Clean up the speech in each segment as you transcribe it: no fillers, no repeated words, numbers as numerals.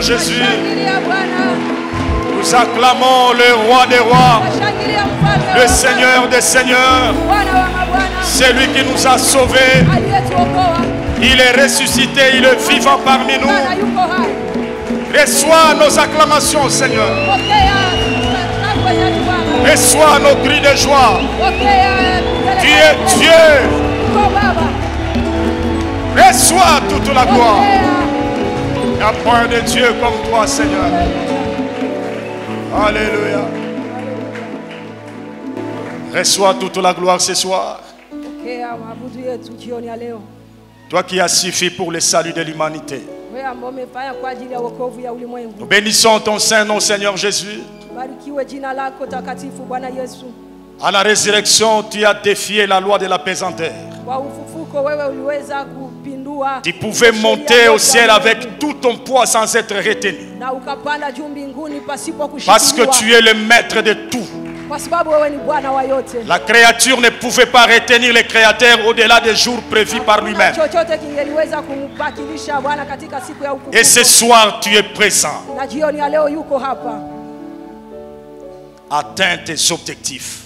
Jésus. Nous acclamons le roi des rois, le Seigneur des seigneurs. C'est lui qui nous a sauvés. Il est ressuscité, il est vivant parmi nous. Reçois nos acclamations, Seigneur. Reçois nos cris de joie. Tu es Dieu. Reçois toute la gloire. Il n'y a point de Dieu comme toi, Seigneur. Alléluia. Reçois toute la gloire ce soir. Toi qui as suffi pour le salut de l'humanité. Nous bénissons ton Saint-Nom, Seigneur Jésus. À la résurrection, tu as défié la loi de la pesanteur. Tu pouvais monter au ciel avec tout ton poids sans être retenu. Parce que tu es le maître de tout. La créature ne pouvait pas retenir le Créateur au-delà des jours prévus par lui-même. Et ce soir, tu es présent. Atteins tes objectifs.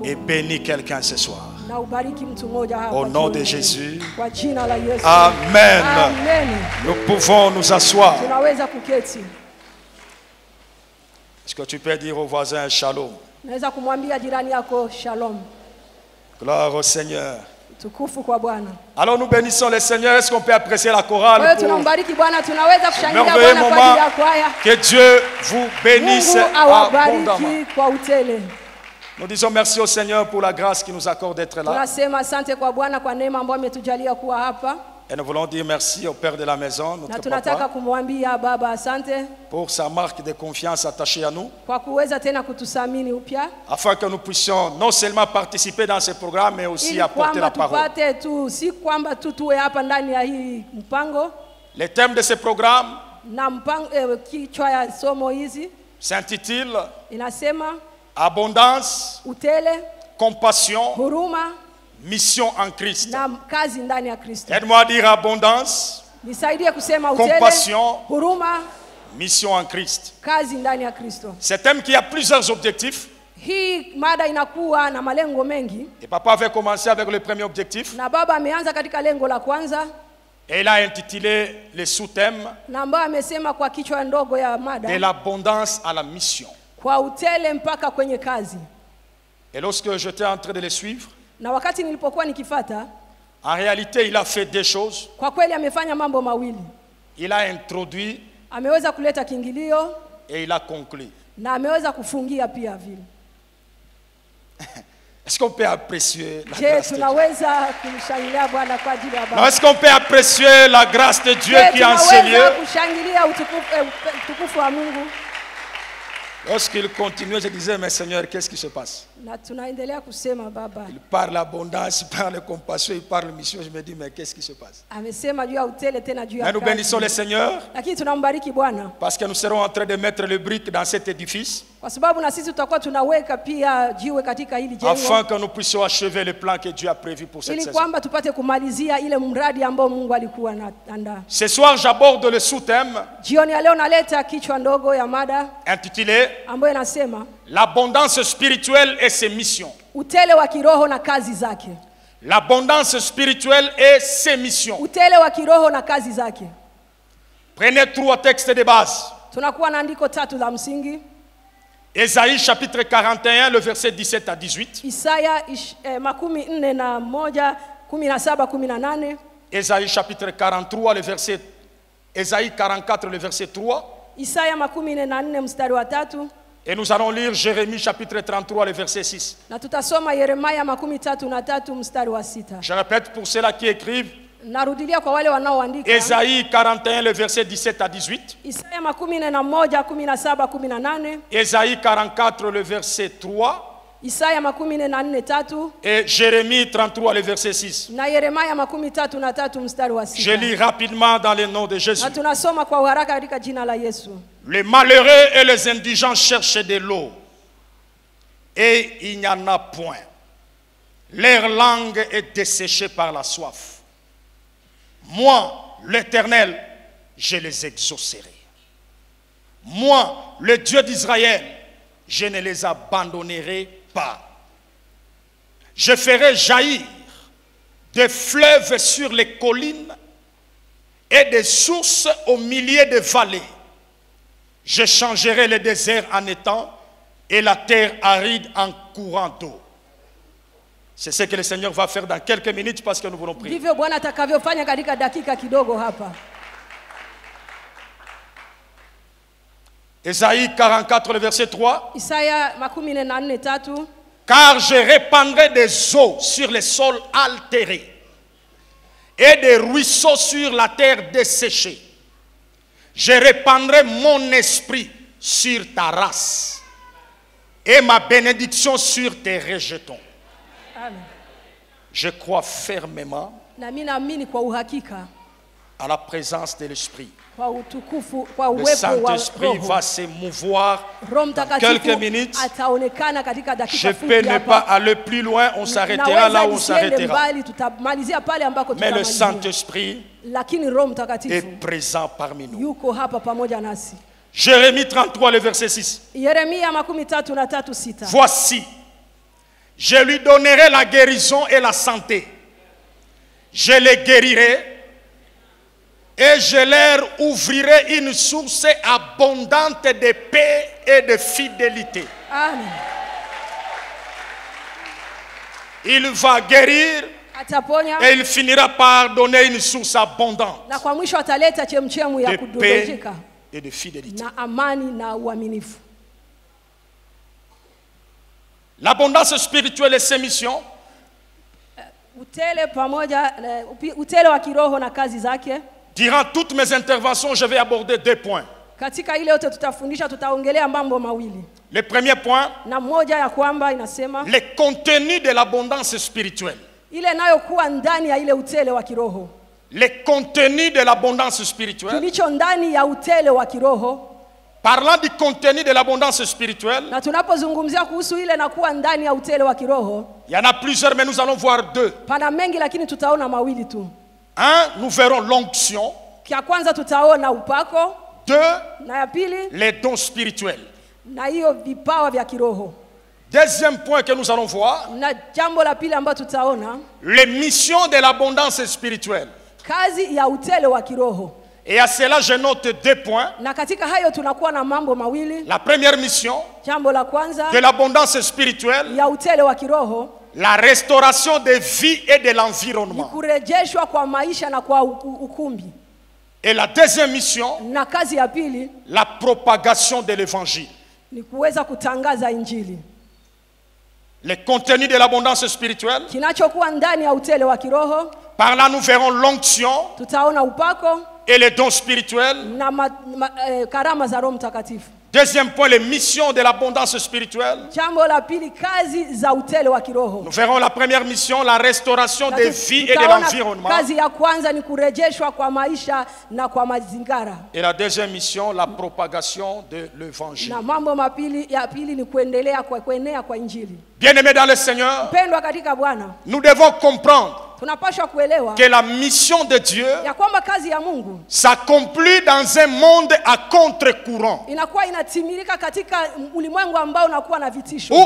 Et bénis quelqu'un ce soir. Au nom de Jésus. Amen. Nous pouvons nous asseoir. Est-ce que tu peux dire au voisin shalom? Gloire au Seigneur. Alors nous bénissons le Seigneur. Est-ce qu'on peut apprécier la chorale pour ce merveilleux moment? Que Dieu vous bénisse abondamment. Nous disons merci au Seigneur pour la grâce qu'il nous accorde d'être là. Et nous voulons dire merci au Père de la maison, notre papa, pour sa marque de confiance attachée à nous, afin que nous puissions non seulement participer dans ce programme, mais aussi apporter la parole. Le thème de ce programme s'intitule Abondance, compassion, mission en Christ. Aide-moi à dire abondance, compassion, mission en Christ. C'est un thème qui a plusieurs objectifs. Et papa avait commencé avec le premier objectif. Et il a intitulé le sous-thème de l'abondance à la mission. Et lorsque j'étais en train de le suivre, en réalité, il a fait deux choses. Il a introduit et il a conclu. Est-ce qu'on peut apprécier la grâce de Dieu? Non, est-ce qu'on peut apprécier la grâce de Dieu qui est en ce lieu? Lorsqu'il continuait, je disais, mais Seigneur, qu'est-ce qui se passe? Il parle abondance, il parle compassion, il parle mission. Je me dis, mais qu'est-ce qui se passe? Mais nous bénissons le Seigneur parce que nous serons en train de mettre le brique dans cet édifice afin que nous puissions achever le plan que Dieu a prévu pour cette saison. Ce soir, j'aborde le sous-thème intitulé l'abondance spirituelle et ses missions. L'abondance spirituelle et ses missions. Prenez trois textes de base. Ésaïe chapitre 41, le verset 17 à 18. Ésaïe chapitre 43, le verset. Ésaïe 44, le verset 3. Et nous allons lire Jérémie chapitre 33, le verset 6. Je répète pour ceux-là qui écrivent. Ésaïe 41, le verset 17 à 18. Ésaïe 44, le verset 3. Et Jérémie 33, le verset 6. Je lis rapidement dans le nom de Jésus. Les malheureux et les indigents cherchent de l'eau, et il n'y en a point. Leur langue est desséchée par la soif. Moi, l'Éternel, je les exaucerai. Moi, le Dieu d'Israël, je ne les abandonnerai pas. Je ferai jaillir des fleuves sur les collines et des sources au milieu des vallées. Je changerai le désert en étang et la terre aride en courant d'eau. C'est ce que le Seigneur va faire dans quelques minutes parce que nous voulons prier. Ésaïe 44, le verset 3. Car je répandrai des eaux sur les sols altérés et des ruisseaux sur la terre desséchée. Je répandrai mon esprit sur ta race et ma bénédiction sur tes rejetons. Amen. Je crois fermement à la présence de l'Esprit. Le Saint-Esprit va se mouvoir dans quelques minutes. Je peux ne pas aller plus loin, on s'arrêtera là où on s'arrêtera. Mais le Saint-Esprit est présent parmi nous. Jérémie 33, le verset 6. Voici, je lui donnerai la guérison et la santé. Je les guérirai et je leur ouvrirai une source abondante de paix et de fidélité. Amen. Il va guérir et il finira par donner une source abondante de paix et de fidélité. L'abondance spirituelle et ses missions. Durant toutes mes interventions, je vais aborder 2 points. Le premier point, le contenu de l'abondance spirituelle. Le contenu de l'abondance spirituelle. Parlant du contenu de l'abondance spirituelle, il y en a plusieurs, mais nous allons voir 2. Un, nous verrons l'onction. 2, les dons spirituels. Deuxième point que nous allons voir, les missions de l'abondance spirituelle. Et à cela, je note 2 points. La première mission de l'abondance spirituelle, la restauration des vies et de l'environnement. Et la deuxième mission, la propagation de l'évangile. Le contenu de l'abondance spirituelle. Par là, nous verrons l'onction et les dons spirituels. Deuxième point, les missions de l'abondance spirituelle. Nous verrons la première mission, la restauration des vies et de l'environnement. Et la deuxième mission, la propagation de l'évangile. Bien-aimés dans le Seigneur, nous devons comprendre que la mission de Dieu s'accomplit dans un monde à contre-courant, où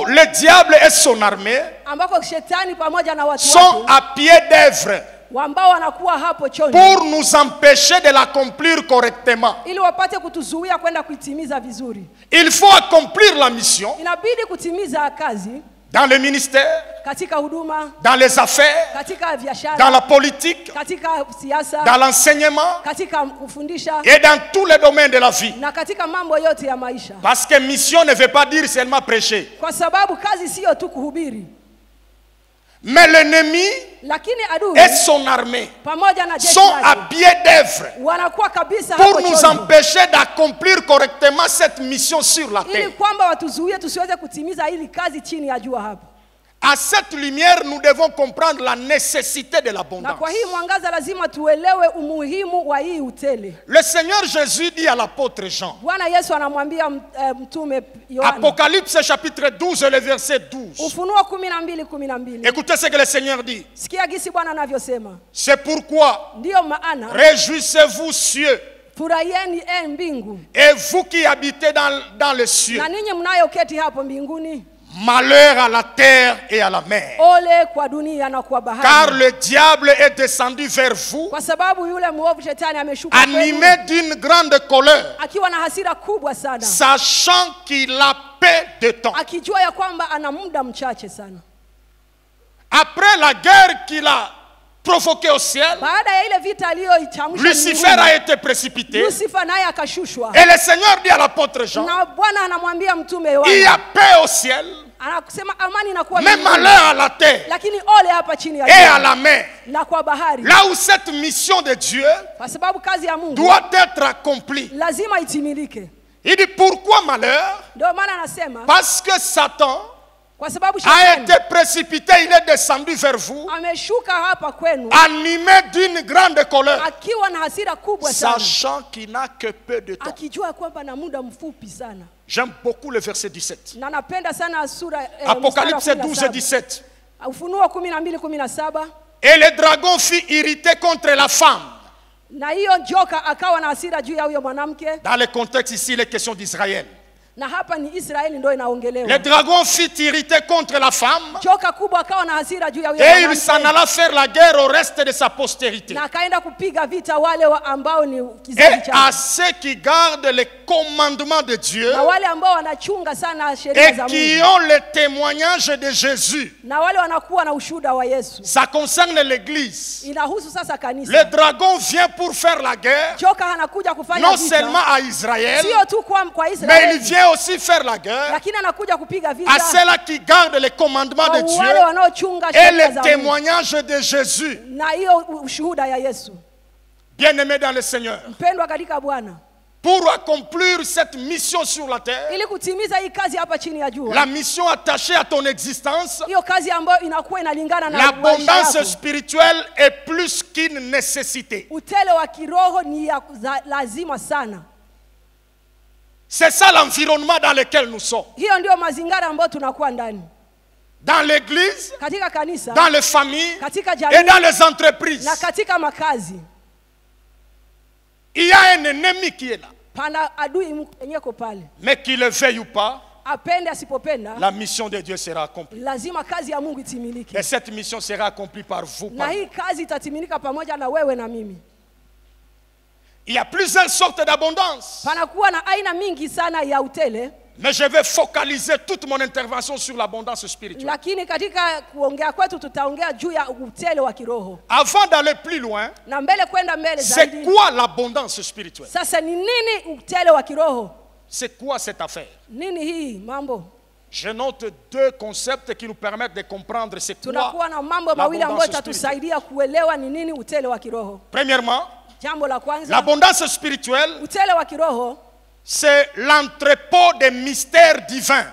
le diable et son armée sont à pied d'œuvre pour nous empêcher de l'accomplir correctement. Il faut accomplir la mission dans le ministère, dans les affaires, dans la politique, dans l'enseignement et dans tous les domaines de la vie. Parce que mission ne veut pas dire seulement prêcher. Mais l'ennemi et son armée sont à pied d'œuvre pour nous empêcher d'accomplir correctement cette mission sur la terre. À cette lumière, nous devons comprendre la nécessité de l'abondance. Le Seigneur Jésus dit à l'apôtre Jean, Apocalypse chapitre 12, le verset 12. Écoutez ce que le Seigneur dit. C'est pourquoi, réjouissez-vous cieux, Furahieni mbingu. Et vous qui habitez dans les cieux. Na ninyi mnayoketi hapo mbinguni. Malheur à la terre et à la mer. Ole kwa dunia na kwa bahari. Car le diable est descendu vers vous, kwa sababu yule mwovu shetani ameshuka animé d'une grande colère, akiwa na hasira kubwa sana, sachant qu'il a peu de temps. Akijua ya kwamba ana muda mchache sana. Après la guerre qu'il a provoquée au ciel, Lucifer a été précipité. Et le Seigneur dit à l'apôtre Jean, il y a paix au ciel, mais malheur à la terre et à la mer. Là où cette mission de Dieu doit être accomplie. Il dit pourquoi malheur? Parce que Satan a été précipité, il est descendu vers vous, animé d'une grande colère, sachant qu'il n'a que peu de temps. J'aime beaucoup le verset 17. Apocalypse 12 et 17. Et le dragon fut irrité contre la femme. Dans le contexte ici, il est question d'Israël. Le dragon fut irrité contre la femme et il s'en alla faire la guerre au reste de sa postérité. Et à ceux qui gardent les commandements de Dieu et qui ont le témoignage de Jésus. Ça concerne l'église. Le dragon vient pour faire la guerre, non seulement à Israël, mais il vient aussi faire la guerre à ceux-là qui gardent les commandements de Dieu et le témoignage de Jésus. Bien-aimés dans le Seigneur, pour accomplir cette mission sur la terre, la mission attachée à ton existence, l'abondance spirituelle est plus qu'une nécessité. C'est ça l'environnement dans lequel nous sommes. Dans l'église, dans les familles et dans les entreprises. Il y a un ennemi qui est là. Mais qu'il le veuille ou pas, la mission de Dieu sera accomplie. Et cette mission sera accomplie par vous. Il y a plusieurs sortes d'abondance. Mais je vais focaliser toute mon intervention sur l'abondance spirituelle. Avant d'aller plus loin, c'est quoi l'abondance spirituelle? C'est quoi cette affaire? Je note deux concepts qui nous permettent de comprendre c'est quoi l'abondance spirituelle. Premièrement, l'abondance spirituelle, c'est l'entrepôt des mystères divins.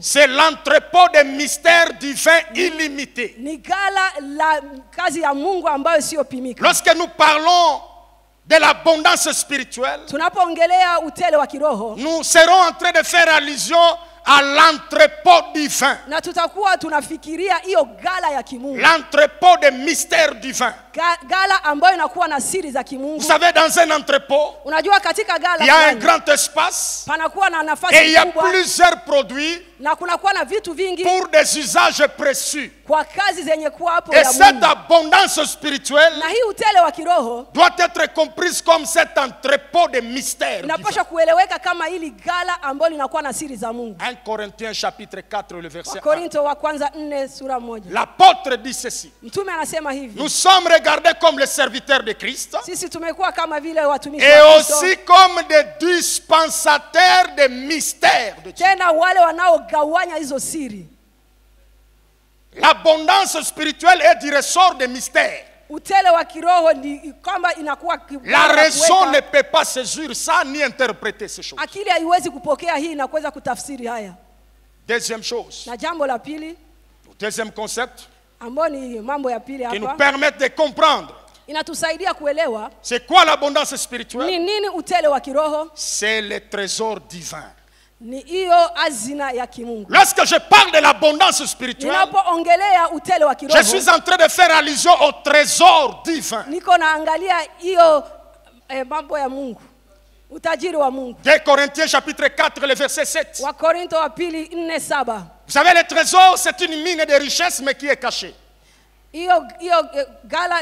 C'est l'entrepôt des mystères divins illimités. Lorsque nous parlons de l'abondance spirituelle, nous serons en train de faire allusion à l'entrepôt divin. L'entrepôt des mystères divins. Vous savez, dans un entrepôt, il y a un grand espace et il y a plusieurs produits pour des usages précieux. Et cette abondance spirituelle doit être comprise comme cet entrepôt de mystères. 1 Corinthiens chapitre 4, le verset 1. L'apôtre dit ceci: nous sommes regardés comme les serviteurs de Christ et aussi comme des dispensateurs de mystères de Dieu. L'abondance spirituelle est du ressort des mystères. La raison ne peut pas saisir ça ni interpréter ces choses. Deuxième chose, deuxième concept qui nous permet de comprendre c'est quoi l'abondance spirituelle. C'est le trésor divin. Ni hiyo hazina ya kimungu. Lorsque je parle de l'abondance spirituelle, ninapoongelea utele wa kiroho, je suis en train de faire allusion au trésor divin. Niko naangalia hiyo mambo ya Mungu. Utajiri wa Mungu. 2 Corinthiens chapitre 4 le verset 7. Wa Korinto wa pili 4:7. Vous savez, le trésor c'est une mine de richesse mais qui est cachée. Hiyo gala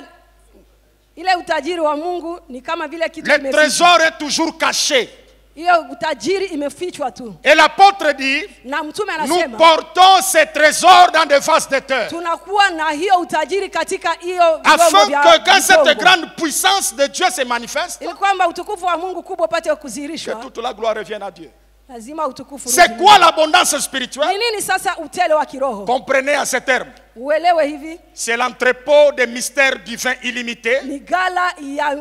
ile utajiri wa Mungu ni kama vile kitu kimefichwa. Le trésor est toujours caché. Hiyo utajiri imefichwa tu. Et l'apôtre dit, na mtume anasema, nous portons ces trésors dans des vases de terre. Tunakuwa na hiyo utajiri katika hiyo afin que quand cette grande puissance de Dieu se manifeste, ili kwamba utukufu wa Mungu kubwa upate kudhihirishwa, que toute la gloire revienne à Dieu. Lazima utukufu. C'est quoi l'abondance spirituelle? Ni nini sasa utele wa kiroho? Comprenez à ce terme. Uelewe hivi. C'est l'entrepôt des mystères divins illimités. Ni gala ya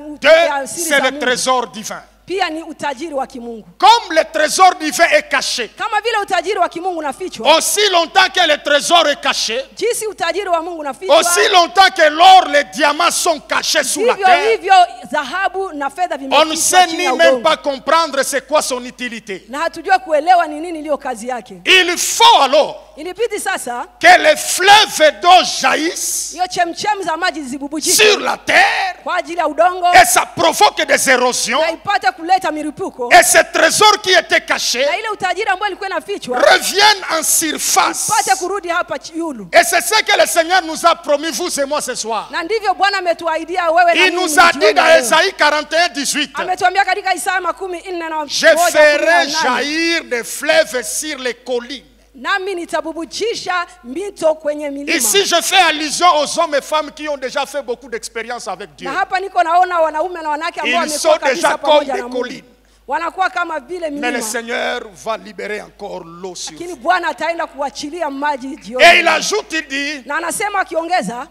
c'est le trésor divin. Pia ni utajiri wa kimungu. Comme le trésor divin est caché, kama vile utajiri wa kimungu unafichwa, aussi longtemps que le trésor est caché, jinsi utajiri wa Mungu unafichwa, aussi longtemps que l'or, les diamants sont cachés sous la terre, hivyo dhahabu na fedha vimefichwa. On ne sait ni même pas comprendre c'est quoi son utilité. Na hatujua kuelewa ni nini iliyo kazi yake. Il faut alors ilibidi sasa que les fleuves d'eau jaillissent hiyo chemchem za maji zibubujike sur la terre, kwa ajili ya udongo, et ça provoque des érosions, na ipate kuleta mirupuko, et ce trésor qui était caché na ile utajiri ambao ilikuwa inafichwa revienne en surface. Ipate kurudi hapa yulu. Et c'est ce que le Seigneur nous a promis, vous et moi, ce soir. Na ndivyo Bwana ametuahidia wewe na mimi. Il nous a dit dans Ésaïe 41:18, ametuambia katika Isaya 14:4, je ferai jaillir des fleuves sur les collines. Nami nitabubujisha mito kwenye milima. Ici je fais allusion aux hommes et femmes qui ont déjà fait beaucoup d'expérience avec Dieu. Na hapa niko naona wanaume na wanawake ambao wamekuwa kabisa pamoja na Mungu. Wanakuwa kama vile milima. Mais le Seigneur va libérer encore l'eau sur vous. Lakini Bwana ataenda kuachilia maji jioni. Et il ajoute, il dit, na anasema akiongeza,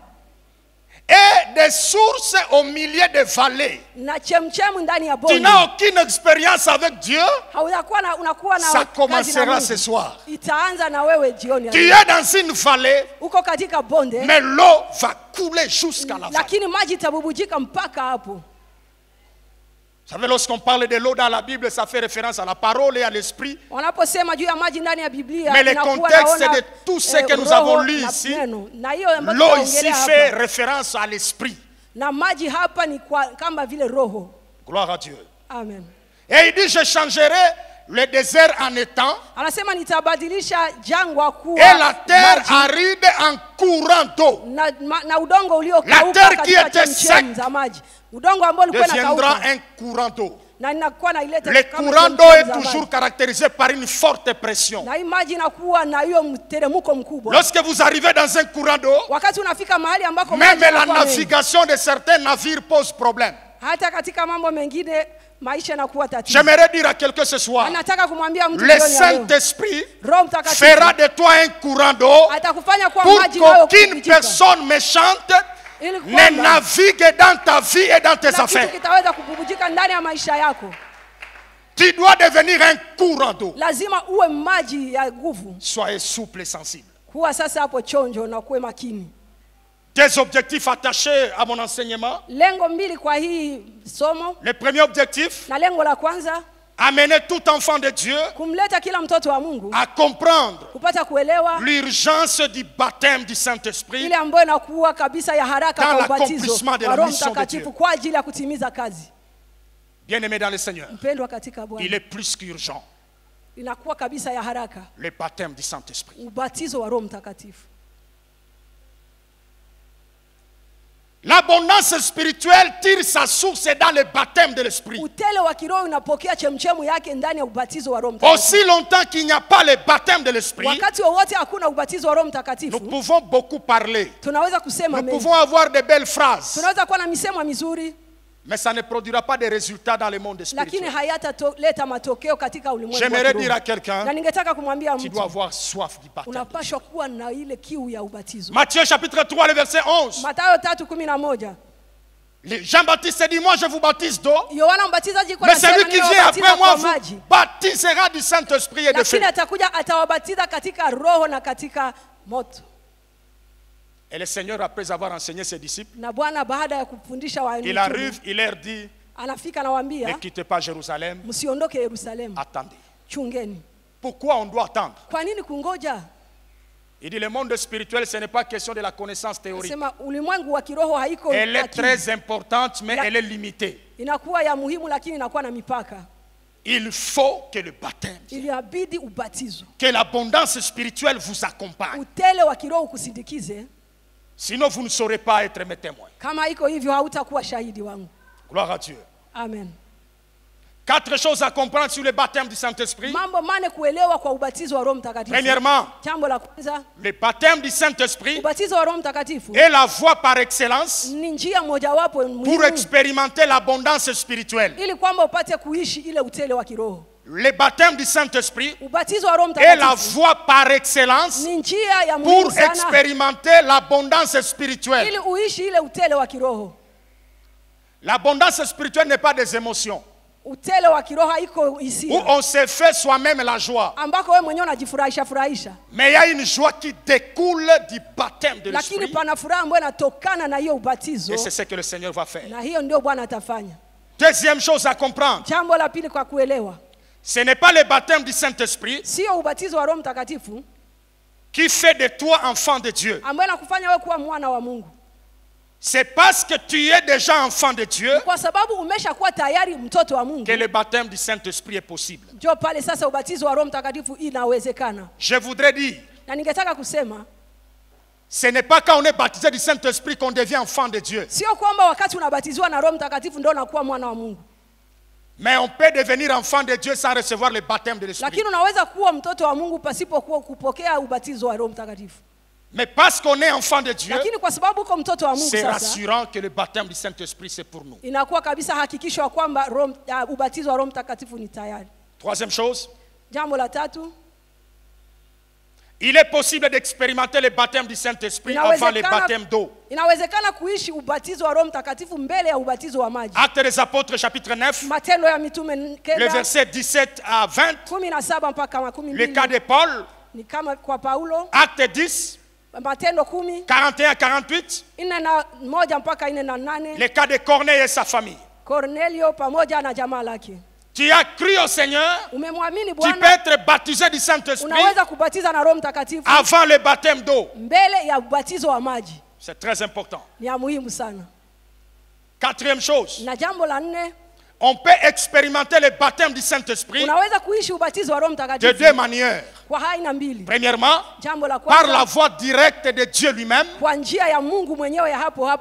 et des sources au milieu des vallées. Tu n'as aucune expérience avec Dieu. Ça commencera ce soir. Tu es dans une vallée, mais l'eau va couler jusqu'à la vallée. Vous savez, lorsqu'on parle de l'eau dans la Bible, ça fait référence à la parole et à l'esprit. Mais le contexte de tout ce que nous avons lu ici, l'eau ici fait référence à l'esprit. Gloire à Dieu. Amen. Et il dit, je changerai le désert en étang et la terre aride en courant d'eau. La terre qui était sec deviendra un courant d'eau. Le courant d'eau est toujours caractérisé par une forte pression. Lorsque vous arrivez dans un courant d'eau, même la navigation de certains navires pose problème. J'aimerais dire à quelqu'un ce soir, le Saint-Esprit fera de toi un courant d'eau pour qu'aucune personne méchante ne navigue dans ta vie et dans tes affaires. Tu dois devenir un courant d'eau. Soyez souple et sensible. Des objectifs attachés à mon enseignement. Le premier objectif, amener tout enfant de Dieu à comprendre l'urgence du baptême du Saint-Esprit dans l'accomplissement de la mission de Dieu. Bien-aimé dans le Seigneur, il est plus qu'urgent le baptême du Saint-Esprit. L'abondance spirituelle tire sa source dans le baptême de l'Esprit. Aussi longtemps qu'il n'y a pas le baptême de l'Esprit, nous pouvons beaucoup parler. Nous pouvons avoir de belles phrases. Mais ça ne produira pas de résultats dans le monde spirituel. J'aimerais dire à quelqu'un, tu dois avoir soif du baptême. Matthieu chapitre 3, le verset 11. Jean-Baptiste dit, moi je vous baptise d'eau, mais celui qui vient après moi vous baptisera du Saint-Esprit et de feu. Et le Seigneur, après avoir enseigné ses disciples, il arrive, il leur dit, ne quittez pas Jérusalem, attendez. pourquoi on doit attendre? Kwa nini kungoja? Il dit le monde spirituel, ce n'est pas question de la connaissance théorique. Sema ulimwengu wa kiroho haiko. Elle est très importante, mais elle est limitée. Inakuwa ya muhimu lakini inakuwa na mipaka. Il faut que le baptême, iliabidi ubatizo, que l'abondance spirituelle vous accompagne. Utele wa kiroho ukusindikize. Sinon vous ne saurez pas être mes témoins. Kama iko hivyo hautakuwa shahidi wangu. Gloire à Dieu. Amen. 4 choses à comprendre sur le baptême du Saint-Esprit. Mambo mane kuelewa kwa ubatizo wa Roho Mtakatifu. Premièrement, jambo la kwanza, le baptême du Saint-Esprit ubatizo wa Roho Mtakatifu est la voie par excellence ni njia mojawapo pour expérimenter l'abondance spirituelle. Ili kwamba upate kuishi ile utele wa kiroho. Le baptême du Saint-Esprit ubatizo wa Roho Mtakatifu est la voie par excellence ni njia ya pour expérimenter l'abondance spirituelle. Ili uishi ile utele wa kiroho. L'abondance spirituelle n'est pas des émotions. Utele wa kiroho haiko hisia. Où on se fait soi-même la joie. Ambako wewe mwenyewe unajifurahisha furahisha. Mais il y a une joie qui découle du baptême de l'Esprit. Lakini pana furaha ambayo inatokana na hiyo ubatizo. Et c'est ce que le Seigneur va faire. Na hiyo ndio Bwana atafanya. Deuxième chose à comprendre. Jambo la pili kwa kuelewa. Ce n'est pas le baptême du Saint-Esprit sio ubatizo wa Roho Mtakatifu qui fait de toi enfant de Dieu. Ambaye anakufanya wewe kuwa mwana wa Mungu. C'est parce que tu es déjà enfant de Dieu kwa sababu umeshakuwa tayari mtoto wa Mungu que le baptême du Saint-Esprit est possible. Ndio pale sasa ubatizo wa Roho Mtakatifu inawezekana. Je voudrais dire, na ningetaka kusema, ce n'est pas quand on est baptisé du Saint-Esprit qu'on devient enfant de Dieu. Sio kwamba wakati unabatizwa na Roho Mtakatifu ndio unakuwa mwana wa Mungu. Mais on peut devenir enfant de Dieu sans recevoir le baptême de l'Esprit. Lakini unaweza kuwa mtoto wa Mungu pasipo kupokea ubatizo wa Roho Mtakatifu. Mais parce qu'on est enfant de Dieu, c'est rassurant que le baptême du Saint-Esprit c'est pour nous. Troisième chose, il est possible d'expérimenter le baptême du Saint-Esprit avant le baptême d'eau. Actes des Apôtres chapitre 9, le verset 17 à 20, le cas de Paul, Acte 10, 41 à 48, le cas de Corneille et sa famille. Tu as cru au Seigneur, tu peux être baptisé du Saint-Esprit avant le baptême d'eau. C'est très important. Quatrième chose, on peut expérimenter le baptême du Saint-Esprit de deux manières. Premièrement, par la voie directe de Dieu lui-même,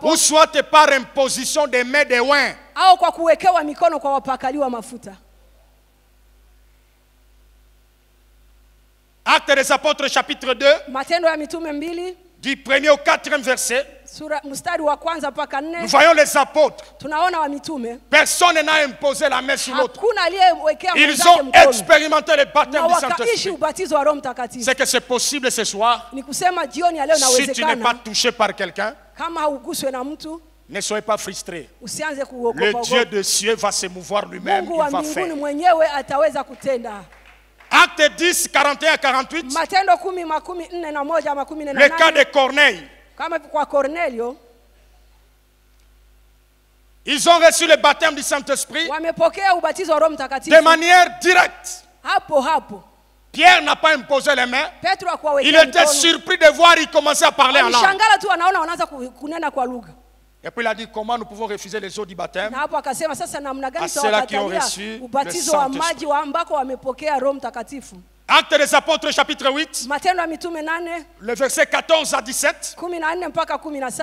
ou soit par imposition des mains de oin. Actes des Apôtres chapitre 2, du 1er au 4e verset, nous voyons les apôtres. Personne n'a imposé la main sur l'autre. Ils ont expérimenté le baptême du Saint-Esprit. C'est que c'est possible ce soir. Si tu n'es pas touché par quelqu'un, ne soyez pas frustrés. Le Dieu de cieux va se mouvoir lui-même. Il va faire. Acte 10, 41 à 48. Le cas de Corneille. Ils ont reçu le baptême du Saint-Esprit de manière directe. Pierre n'a pas imposé les mains. Il était surpris de voir, il commençait à parler en langue. Et puis il a dit comment nous pouvons refuser les eaux du baptême à ceux-là qui ont reçu le Saint-Esprit. Actes des Apôtres chapitre 8, le verset 14 à 17.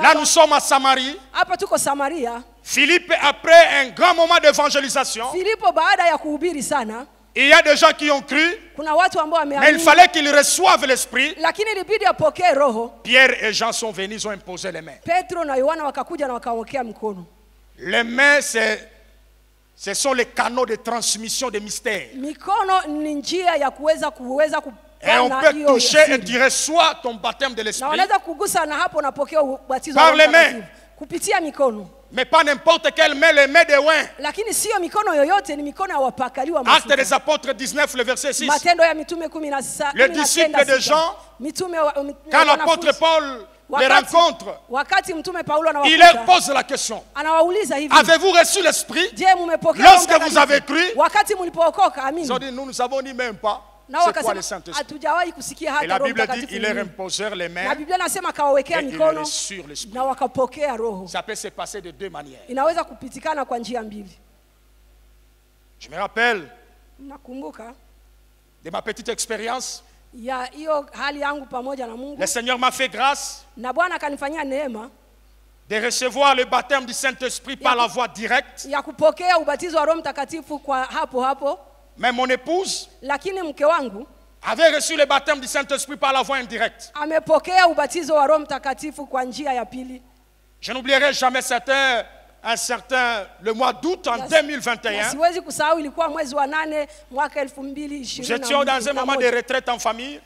Là nous sommes à Samarie. Philippe, après un grand moment d'évangélisation, il y a des gens qui ont cru, mais il fallait qu'ils reçoivent l'Esprit. Pierre et Jean sont venus, ils ont imposé les mains. Les mains, ce sont les canaux de transmission des mystères. Et on peut toucher et tu reçois ton baptême de l'Esprit par les mains. Mais pas n'importe quelle main, les mains de oin. Actes des Apôtres 19, le verset 6. Les disciples de Jean, quand l'apôtre Paul les rencontre, il leur pose la question. Avez-vous reçu l'Esprit lorsque vous avez cru? Ils ont dit, nous ne savons ni même pas. c'est quoi le Saint-Esprit? Et la Bible dit ils leur imposèrent les mains et ils reçurent l'Esprit. Ça peut se passer de deux manières. Je me rappelle de ma petite expérience. Le Seigneur m'a fait grâce de recevoir le baptême du Saint-Esprit par la voie directe. Mais mon épouse avait reçu le baptême du Saint-Esprit par la voie indirecte. Je n'oublierai jamais le mois d'août en 2021. Nous étions dans un moment de retraite en famille.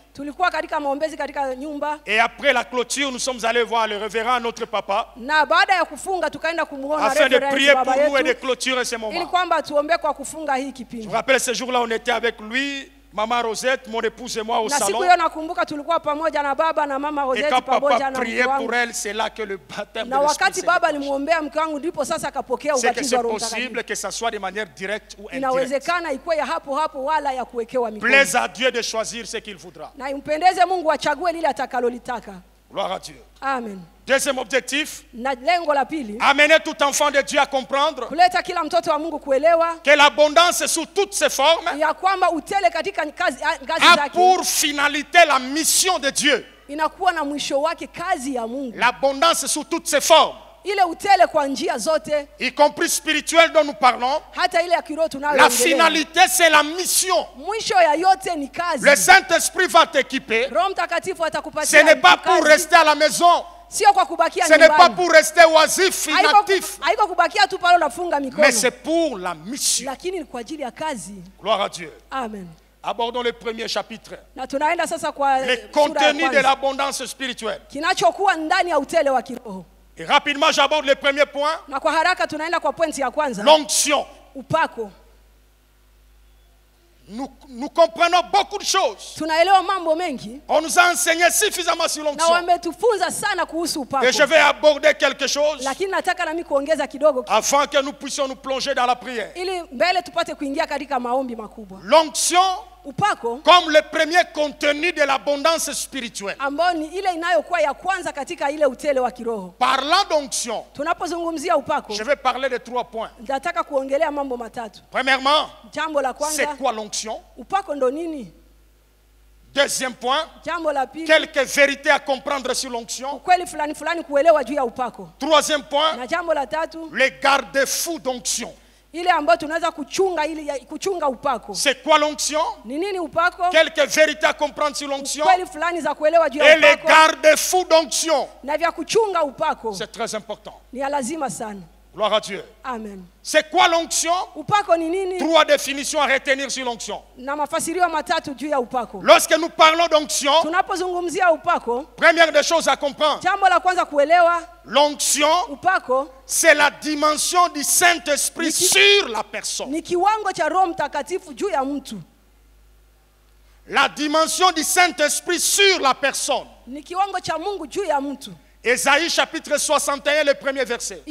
Et après la clôture, nous sommes allés voir le révérend, notre papa, afin de prier pour nous et de clôturer ce moment. Je me rappelle ce jour-là, on était avec lui, Maman Rosette, mon épouse et moi au salon. Et quand papa priait pour elle, c'est là que le baptême de l'Esprit s'est déclenché. C'est que c'est possible que ça soit de manière directe ou indirecte. Plaise à Dieu de choisir ce qu'il voudra. Gloire à Dieu. Amen. Deuxième objectif, amener tout enfant de Dieu à comprendre que l'abondance sous toutes ses formes a pour finalité la mission de Dieu. L'abondance sous toutes ses formes, y compris spirituelle dont nous parlons, la finalité c'est la mission. Le Saint-Esprit va t'équiper. Ce n'est pas pour rester à la maison. Ce n'est pas pour rester oisif, inactif, mais c'est pour la mission. Gloire à Dieu. Amen. Abordons le premier chapitre. Le contenu de l'abondance spirituelle. Et rapidement, j'aborde le premier point. L'onction. Nous comprenons beaucoup de choses. On nous a enseigné suffisamment sur l'onction. Et je vais aborder quelque chose afin que nous puissions nous plonger dans la prière. L'onction, comme le premier contenu de l'abondance spirituelle. Parlant d'onction, je vais parler de 3 points. Premièrement, c'est quoi l'onction? Deuxième point, quelques vérités à comprendre sur l'onction. Troisième point, les garde-fous d'onction. C'est quoi l'onction? Quelques vérités à comprendre sur l'onction. Et les garde-fous d'onction. C'est très important. Gloire à Dieu. Amen. C'est quoi l'onction? 3 définitions à retenir sur l'onction. Lorsque nous parlons d'onction, première des choses à comprendre, l'onction, c'est la dimension du Saint-Esprit sur la personne. La dimension du Saint-Esprit sur la personne. Ésaïe chapitre 61, le premier verset.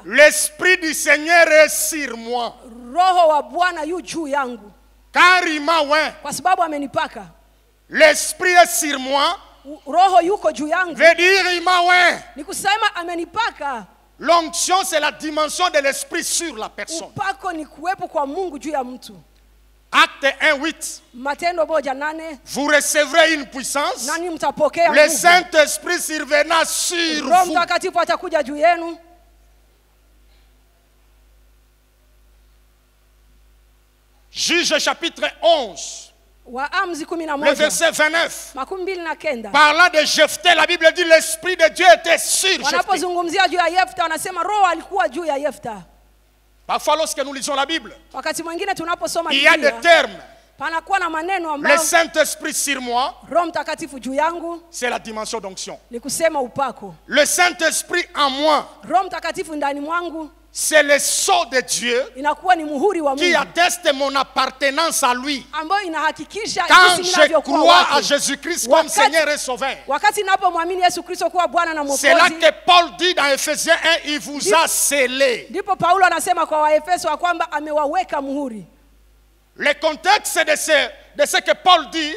L'Esprit du Seigneur est sur moi. Car il m'a oint. L'Esprit est sur moi. Veut dire il m'a oint. L'onction, c'est la dimension de l'Esprit sur la personne. Acte 1:8. Vous recevrez une puissance. Le Saint-Esprit surviendra sur vous. Juge chapitre 11. Le verset 29. Parlant de Jephthé, la Bible dit l'Esprit de Dieu était sur Jephthé. Parfois, lorsque nous lisons la Bible, il y a des termes. Le Saint-Esprit sur moi, c'est la dimension d'onction. Le Saint-Esprit en moi, c'est le sceau de Dieu qui atteste mon appartenance à lui. Quand je crois à Jésus-Christ comme Seigneur et Sauveur. C'est là que Paul dit dans Ephésiens 1, il vous a scellé. Le contexte de ce que Paul dit.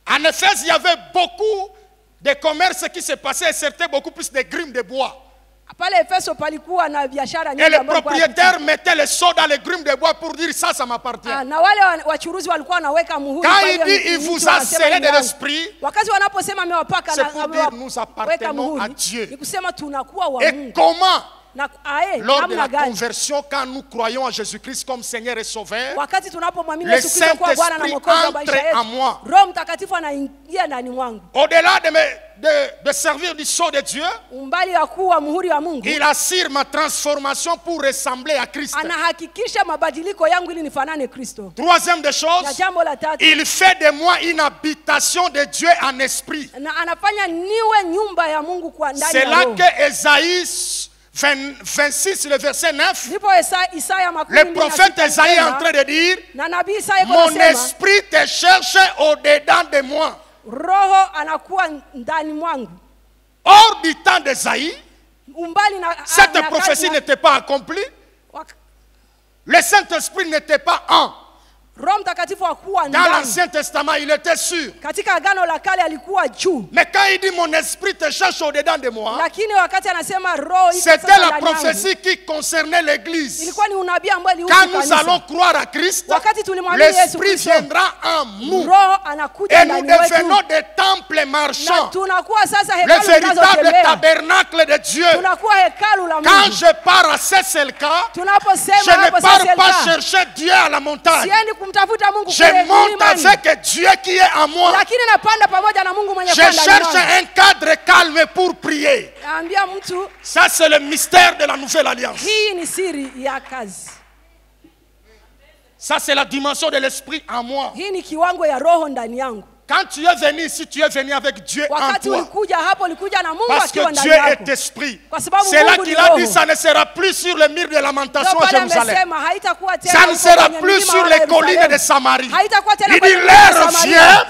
En Éphèse, il y avait beaucoup de commerces qui se passaient et c'était beaucoup plus de grumes de bois. Et le propriétaire mettait le seau dans les grumes de bois pour dire ça m'appartient. Quand il dit il vous a scellé de l'esprit, c'est pour dire nous appartenons à Dieu. Et comment? Lors de la conversion, quand nous croyons en Jésus-Christ comme Seigneur et Sauveur, le Saint-Esprit entre en moi. Au-delà de servir du sceau de Dieu, il assure ma transformation pour ressembler à Christ. Troisième des choses, il fait de moi une habitation de Dieu en esprit. C'est là que Ésaïe 26, le verset 9, le prophète Esaïe est en train de dire, mon esprit te cherche au-dedans de moi. Hors du temps d'Esaïe, cette prophétie n'était pas accomplie. Le Saint-Esprit n'était pas en. Dans l'Ancien Testament, il était sûr. Mais quand il dit mon esprit te cherche au-dedans de moi, c'était la prophétie qui concernait l'Église. Quand nous allons croire à Christ, l'Esprit viendra en nous. Et nous devenons des temples marchands. Le véritable tabernacle de Dieu. Quand je pars à Sesselka, je ne pars pas chercher Dieu à la montagne. Je monte avec Dieu qui est en moi. Je cherche un cadre calme pour prier. Ça, c'est le mystère de la nouvelle alliance. Ça, c'est la dimension de l'esprit en moi. Quand tu es venu ici, tu es venu avec Dieu en toi. Parce que Dieu est esprit. C'est là qu'il a dit, ça ne sera plus sur le mur de lamentation à Jérusalem. Ça ne sera plus sur les collines de Samarie. Il dit, l'heure vient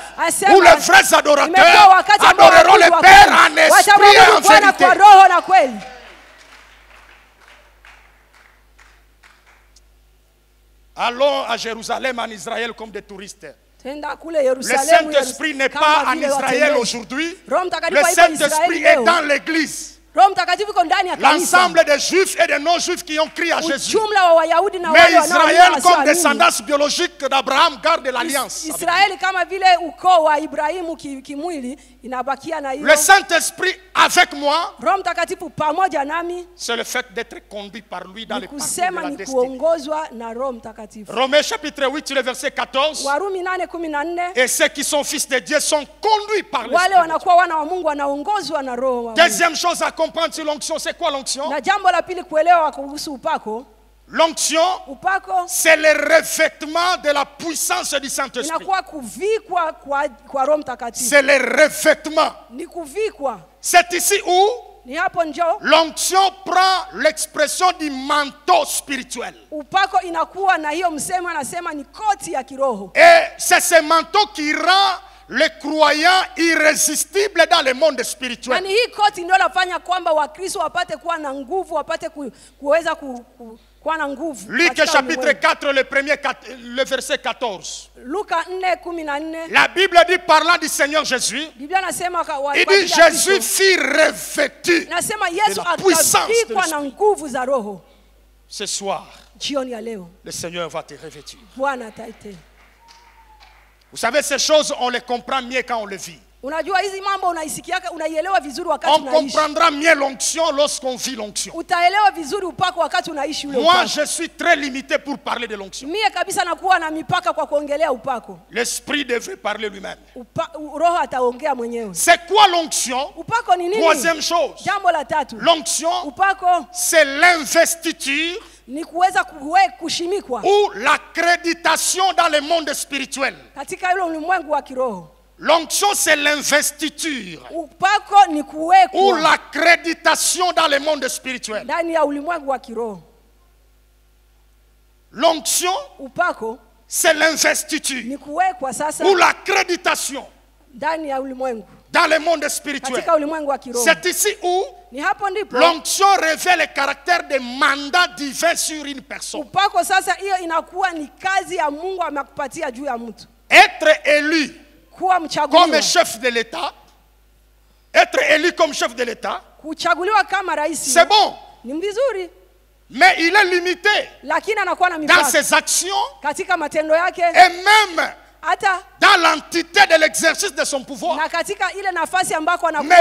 où les vrais adorateurs adoreront le Père en esprit et en vérité. Allons à Jérusalem, en Israël, comme des touristes. Le Saint-Esprit n'est pas en Israël aujourd'hui. Le Saint-Esprit est dans l'Église. L'ensemble des Juifs et des non-Juifs qui ont crié à Jésus. Mais Israël, comme descendance biologique d'Abraham, garde l'alliance. Le Saint-Esprit avec moi, c'est le fait d'être conduit par lui dans les parcours de la destinée. Romains chapitre 8, le verset 14. Et ceux qui sont fils de Dieu sont conduits par l'Esprit. Deuxième chose à comprendre sur l'onction, c'est quoi l'onction? L'onction, c'est le revêtement de la puissance du Saint-Esprit. C'est le revêtement. C'est ici où l'onction prend l'expression du manteau spirituel. Et c'est ce manteau qui rend le croyant irrésistible dans le monde spirituel. Luc chapitre 4, le verset 14. La Bible dit, parlant du Seigneur Jésus, il dit, Jésus fut revêtu de la puissance de l'Esprit. Ce soir, le Seigneur va te revêtir. Vous savez, ces choses, on les comprend mieux quand on les vit. On comprendra mieux l'onction lorsqu'on vit l'onction. Moi, je suis très limité pour parler de l'onction. L'Esprit devrait parler lui-même. C'est quoi l'onction? Troisième chose. L'onction, c'est l'investiture ou l'accréditation dans le monde spirituel. L'onction, c'est l'investiture ou l'accréditation dans le monde spirituel. L'onction, c'est l'investiture ou l'accréditation dans le monde spirituel. C'est ici où l'onction révèle le caractère de mandat divin sur une personne. Être élu comme chef de l'État, c'est bon. Mais il est limité dans ses actions et même dans l'entité de l'exercice de son pouvoir. Mais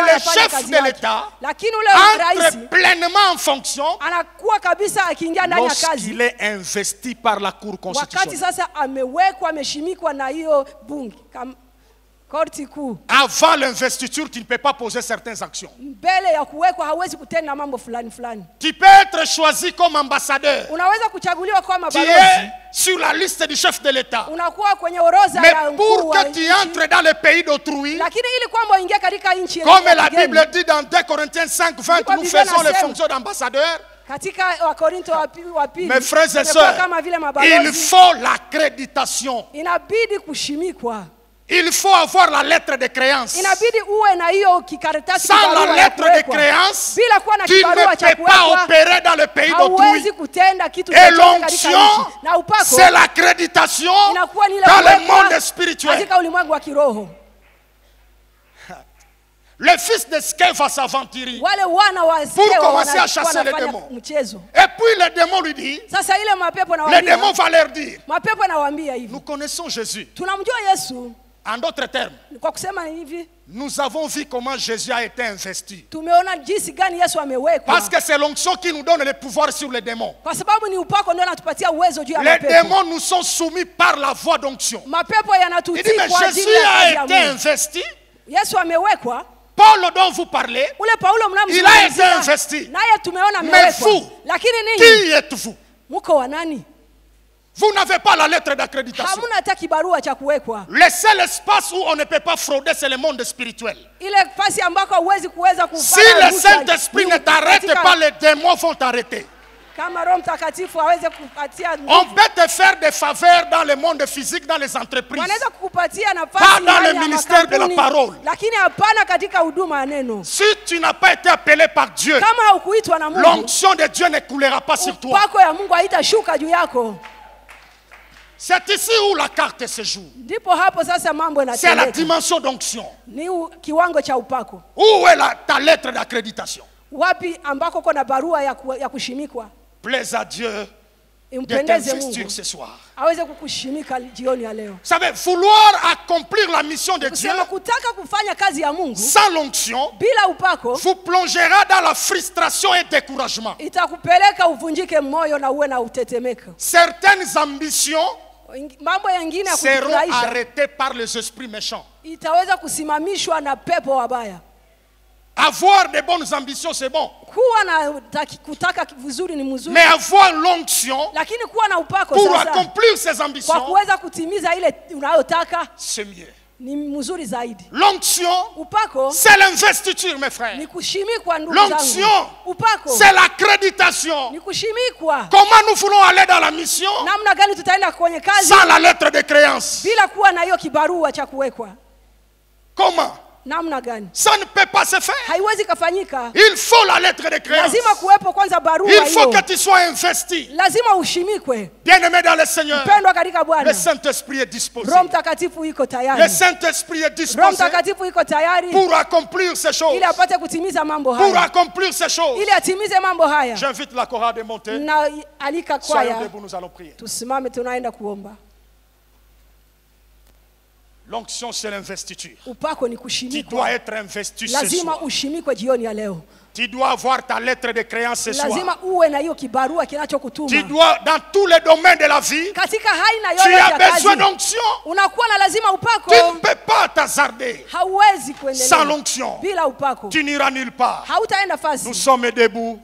le chef de l'État entre pleinement en fonction lorsqu'il est investi par la Cour constitutionnelle. Avant l'investiture, tu ne peux pas poser certaines actions. Tu peux être choisi comme ambassadeur. Tu es sur la liste du chef de l'État. Mais pour que tu entres dans le pays d'autrui, comme la Bible dit dans 2 Corinthiens 5, 20, nous faisons les fonctions d'ambassadeur. Mes frères et sœurs, il faut l'accréditation. Il faut avoir la lettre de créance. Sans la lettre de créance, tu ne peux pas opérer dans le pays d'autrui. Et l'onction, c'est l'accréditation dans le monde spirituel. Le fils de Sceva va s'aventurer pour commencer à chasser les démons. Et puis le démon lui dit, le démon va leur dire, nous connaissons Jésus. En d'autres termes, nous avons vu comment Jésus a été investi. Parce que c'est l'onction qui nous donne le pouvoir sur les démons. Les démons nous sont soumis par la voie d'onction. Il dit, mais Jésus a été investi. Paul dont vous parlez, il a été investi. Mais vous, qui êtes-vous? Vous n'avez pas la lettre d'accréditation. Le seul espace où on ne peut pas frauder, c'est le monde spirituel. Si le Saint-Esprit ne t'arrête pas, les démons vont t'arrêter. On peut te faire des faveurs dans le monde physique, dans les entreprises, pas dans le ministère de la parole. Si tu n'as pas été appelé par Dieu, l'onction de Dieu ne coulera pas sur toi. C'est ici où la carte se joue. C'est la dimension d'onction. Où est ta lettre d'accréditation? Plaise à Dieu de t'investir ce soir. Vous savez, vouloir accomplir la mission de Dieu sans l'onction vous plongera dans la frustration et découragement. Certaines ambitions seront arrêtées par les esprits méchants. Avoir de bonnes ambitions, c'est bon. Mais avoir l'onction pour accomplir ses ambitions, c'est mieux. L'onction, c'est l'investiture, mes frères. L'onction, c'est l'accréditation. Comment nous voulons aller dans la mission sans la lettre de créance? Comment? Ça ne peut pas se faire. Il faut la lettre de créance. Il faut que tu sois investi. Bien-aimé dans le Seigneur, le Saint-Esprit est disposé. Le Saint-Esprit est disposé pour accomplir ces choses. Pour accomplir ces choses. J'invite la chorale de monter. Soyons debout, nous allons prier. L'onction, c'est l'investiture. Tu dois être investi ce soir. Tu dois avoir ta lettre de créance ce soir. Tu dois, dans tous les domaines de la vie, tu as besoin d'onction. Tu ne peux pas t'hasarder sans l'onction. Tu n'iras nulle part. Nous sommes debout.